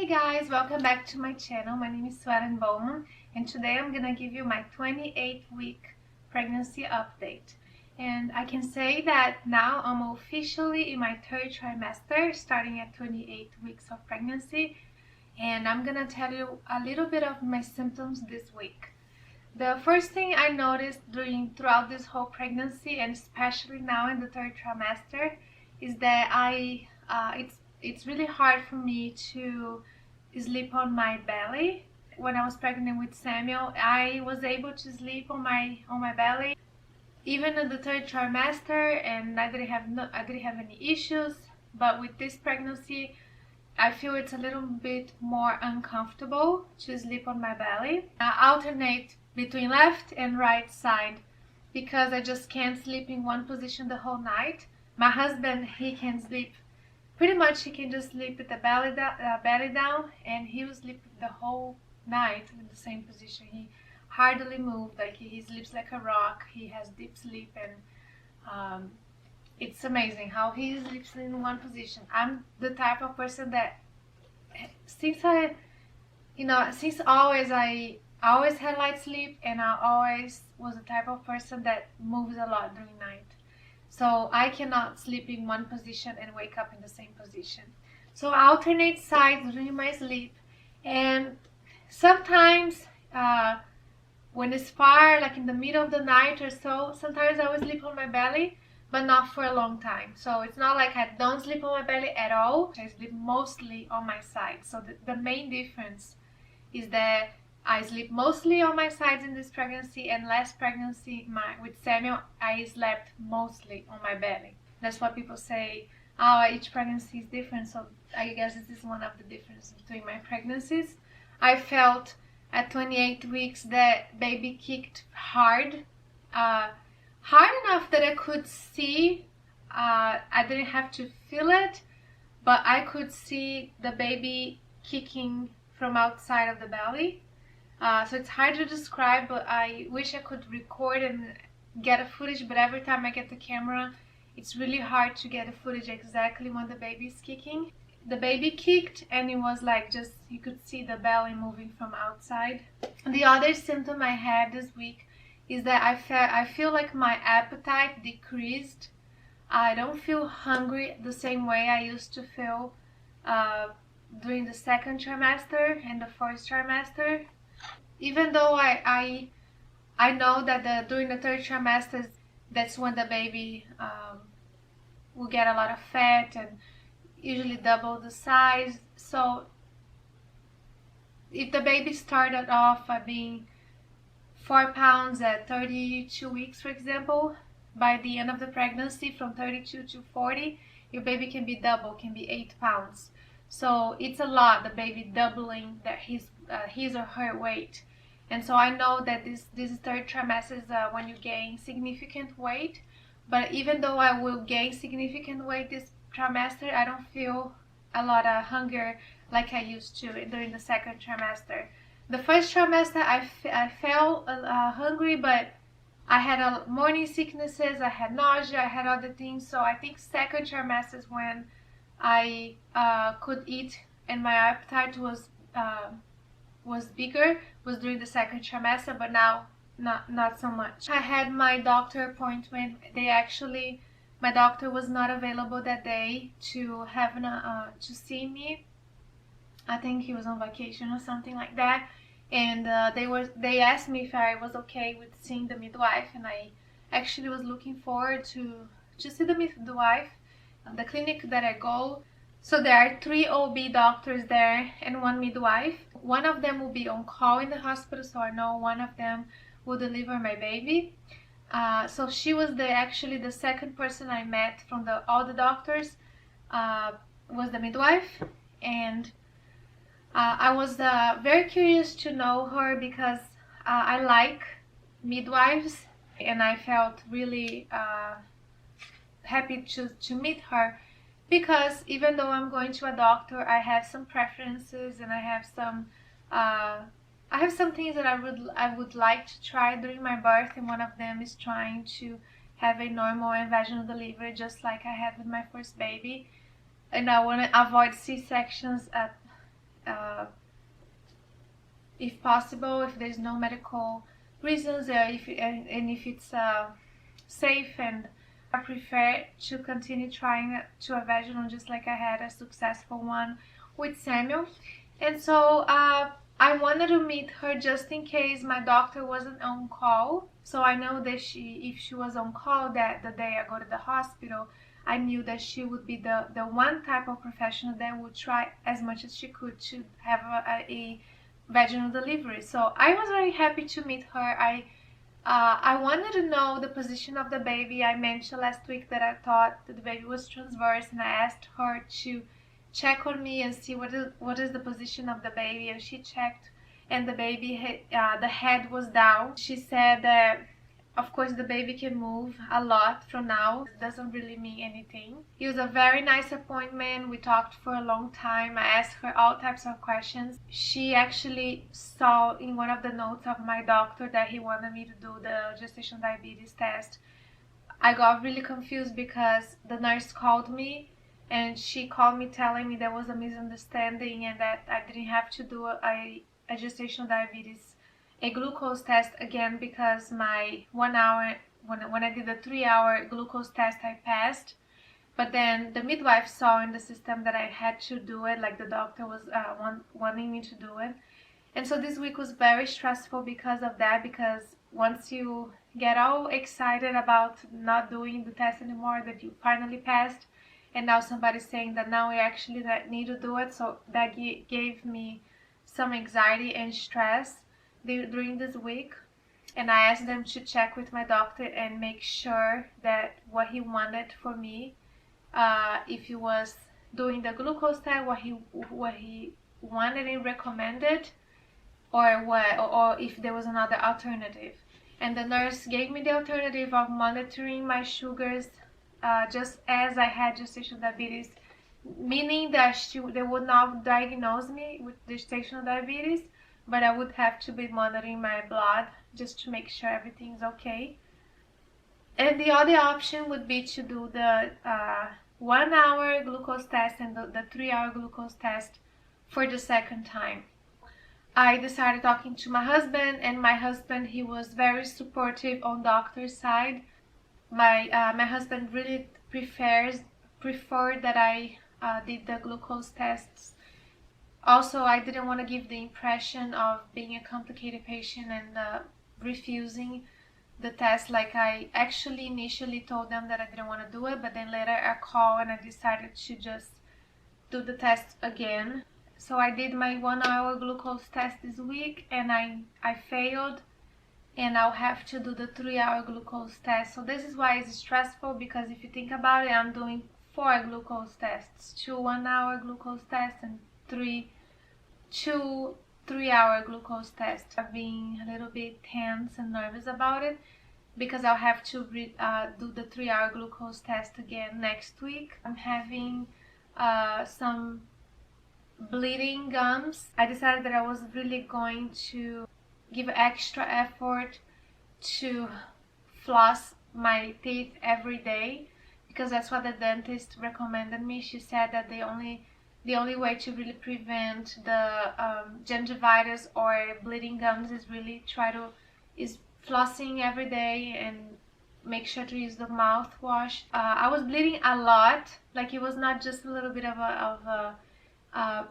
guys, welcome back to my channel. My name is Suelenbowman and today I'm gonna give you my 28-week pregnancy update. And I can say that now I'm officially in my third trimester, starting at 28 weeks of pregnancy, and I'm gonna tell you a little bit of my symptoms this week. The first thing I noticed throughout this whole pregnancy, and especially now in the third trimester, is that it's really hard for me to sleep on my belly. When I was pregnant with Samuel, I was able to sleep on my belly even in the third trimester, and I didn't have any issues. But with this pregnancy, I feel it's a little bit more uncomfortable to sleep on my belly. I alternate between left and right side because I just can't sleep in one position the whole night. My husband, he can sleep pretty much, he can just sleep with the belly down, and he will sleep the whole night in the same position. He hardly moves, like he sleeps like a rock. He has deep sleep, and it's amazing how he sleeps in one position. I'm the type of person that since always I always had light sleep, and I always was the type of person that moves a lot during night. So I cannot sleep in one position and wake up in the same position. So I alternate sides during my sleep, and sometimes when it's far, like in the middle of the night or so, sometimes I will sleep on my belly, but not for a long time. So it's not like I don't sleep on my belly at all. I sleep mostly on my side. So the main difference is that I sleep mostly on my sides in this pregnancy, and last pregnancy with Samuel, I slept mostly on my belly. That's what people say, oh, each pregnancy is different, so I guess this is one of the differences between my pregnancies. I felt at 28 weeks that baby kicked hard enough that I could see, I didn't have to feel it, but I could see the baby kicking from outside of the belly. So it's hard to describe, but I wish I could record and get a footage, but every time I get the camera, it's really hard to get a footage exactly when the baby is kicking. The baby kicked, and it was like just, you could see the belly moving from outside. The other symptom I had this week is that I feel like my appetite decreased. I don't feel hungry the same way I used to feel during the second trimester and the first trimester. Even though I know that during the third trimester, that's when the baby will get a lot of fat and usually double the size. So if the baby started off by being 4 pounds at 32 weeks, for example, by the end of the pregnancy, from 32 to 40, your baby can be double, can be 8 pounds. So it's a lot, the baby doubling his or her weight. And so I know that this third trimester is when you gain significant weight. But even though I will gain significant weight this trimester, I don't feel a lot of hunger like I used to during the second trimester. The first trimester I felt hungry, but I had morning sicknesses, I had nausea, I had other things. So I think second trimester is when I could eat, and my appetite was bigger, was during the second trimester, but now not so much. I had my doctor appointment. My doctor was not available that day to have to see me. I think he was on vacation or something like that, and they asked me if I was okay with seeing the midwife, and I actually was looking forward to see the midwife, the clinic that I go. So there are 3 OB doctors there and 1 midwife. One of them will be on call in the hospital, so I know one of them will deliver my baby. So she was actually the second person I met from all the doctors, was the midwife. And I was very curious to know her because I like midwives, and I felt really happy to meet her. Because even though I'm going to a doctor, I have some preferences, and I have some things that I would like to try during my birth, and one of them is trying to have a normal and vaginal delivery, just like I had with my first baby. And I want to avoid C-sections if possible, if there's no medical reasons, if it's safe, and I prefer to continue trying to a vaginal, just like I had a successful one with Samuel. And so I wanted to meet her just in case my doctor wasn't on call. So I know that if she was on call that the day I go to the hospital, I knew that she would be the one type of professional that would try as much as she could to have a vaginal delivery. So I was very happy to meet her. I wanted to know the position of the baby. I mentioned last week that I thought that the baby was transverse, and I asked her to check on me and see what is the position of the baby, and she checked, and the baby the head was down. She said that of course the baby can move a lot from now. It doesn't really mean anything. It was a very nice appointment. We talked for a long time. I asked her all types of questions. She actually saw in one of the notes of my doctor that he wanted me to do the gestational diabetes test. I got really confused because the nurse called me, and she called me telling me there was a misunderstanding and that I didn't have to do a gestational diabetes, a glucose test again, because my 1 hour, when I did the 3-hour glucose test, I passed. But then the midwife saw in the system that I had to do it, like the doctor was wanting me to do it. And so this week was very stressful because of that, because once you get all excited about not doing the test anymore, that you finally passed, and now somebody's saying that now we actually need to do it, so that gave me some anxiety and stress during this week. And I asked them to check with my doctor and make sure that what he wanted for me, if he was doing the glucose test, what he wanted and recommended, or if there was another alternative. And the nurse gave me the alternative of monitoring my sugars just as I had gestational diabetes, meaning that they would not diagnose me with gestational diabetes, but I would have to be monitoring my blood just to make sure everything's okay. And the other option would be to do the 1-hour glucose test and the 3-hour glucose test for the second time. I decided talking to my husband, and my husband, he was very supportive on doctor's side. My husband really preferred that I did the glucose tests. Also, I didn't want to give the impression of being a complicated patient and refusing the test. Like, I actually initially told them that I didn't want to do it, but then later I called and I decided to just do the test again. So I did my 1-hour glucose test this week, and I failed, and I'll have to do the 3-hour glucose test. So this is why it's stressful, because if you think about it, I'm doing 4 glucose tests, 2 1-hour glucose tests and 2 3-hour glucose tests. I've been a little bit tense and nervous about it because I'll have to do the 3-hour glucose test again next week. I'm having some bleeding gums. I decided that I was really going to give extra effort to floss my teeth every day, because that's what the dentist recommended me. She said that the only way to really prevent the gingivitis or bleeding gums is flossing every day and make sure to use the mouthwash. I was bleeding a lot. Like, it was not just a little bit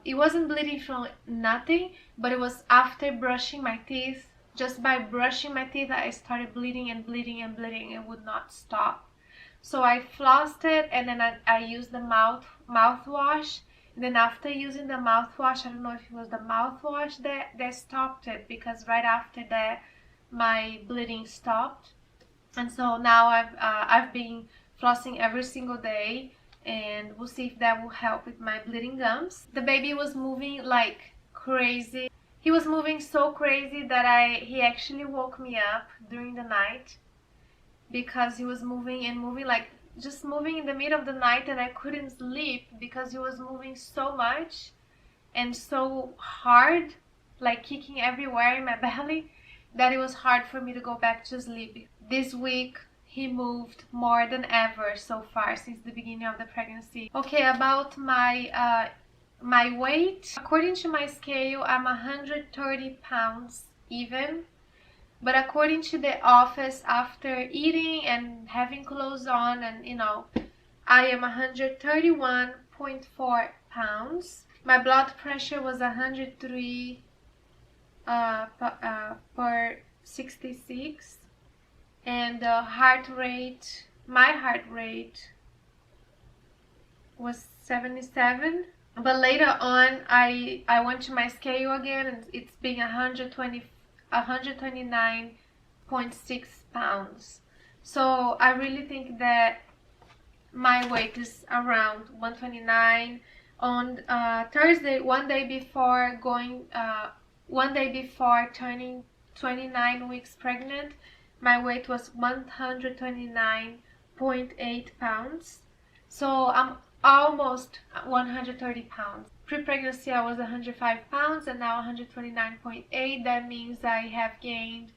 it wasn't bleeding from nothing, but it was after brushing my teeth. Just by brushing my teeth, I started bleeding and bleeding and bleeding. It would not stop. So I flossed it, and then I used the mouthwash. And then after using the mouthwash, I don't know if it was the mouthwash that stopped it, because right after that, my bleeding stopped. And so now I've been flossing every single day, and we'll see if that will help with my bleeding gums. The baby was moving like crazy. He was moving so crazy that he actually woke me up during the night, because he was moving and moving, like just moving in the middle of the night, and I couldn't sleep because he was moving so much and so hard, like kicking everywhere in my belly, that it was hard for me to go back to sleep. This week he moved more than ever so far since the beginning of the pregnancy. Okay, about my my weight, according to my scale, I'm 130 pounds even. But according to the office, after eating and having clothes on and I am 131.4 pounds. My blood pressure was 103 per 66, and my heart rate was 77. But later on, I went to my scale again, and it's being 129.6 pounds. So I really think that my weight is around 129. On Thursday, one day before turning 29 weeks pregnant, my weight was 129.8 pounds. So I'm almost 130 pounds. Pre-pregnancy I was 105 pounds and now 129.8. That means I have gained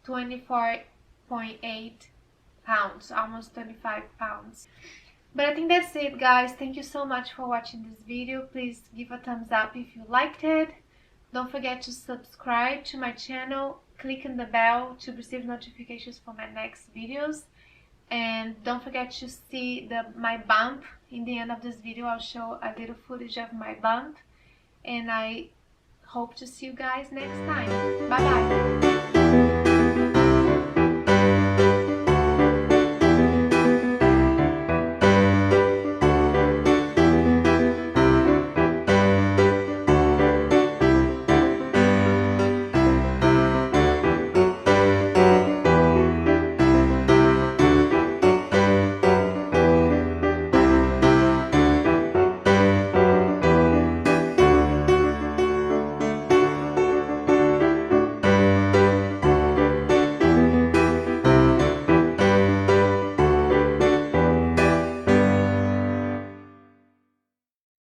24.8 pounds, almost 25 pounds. But I think that's it, guys. Thank you so much for watching this video. Please give a thumbs up if you liked it. Don't forget to subscribe to my channel. Click on the bell to receive notifications for my next videos. And don't forget to see my bump. In the end of this video, I'll show a little footage of my bump. And I hope to see you guys next time. Bye bye.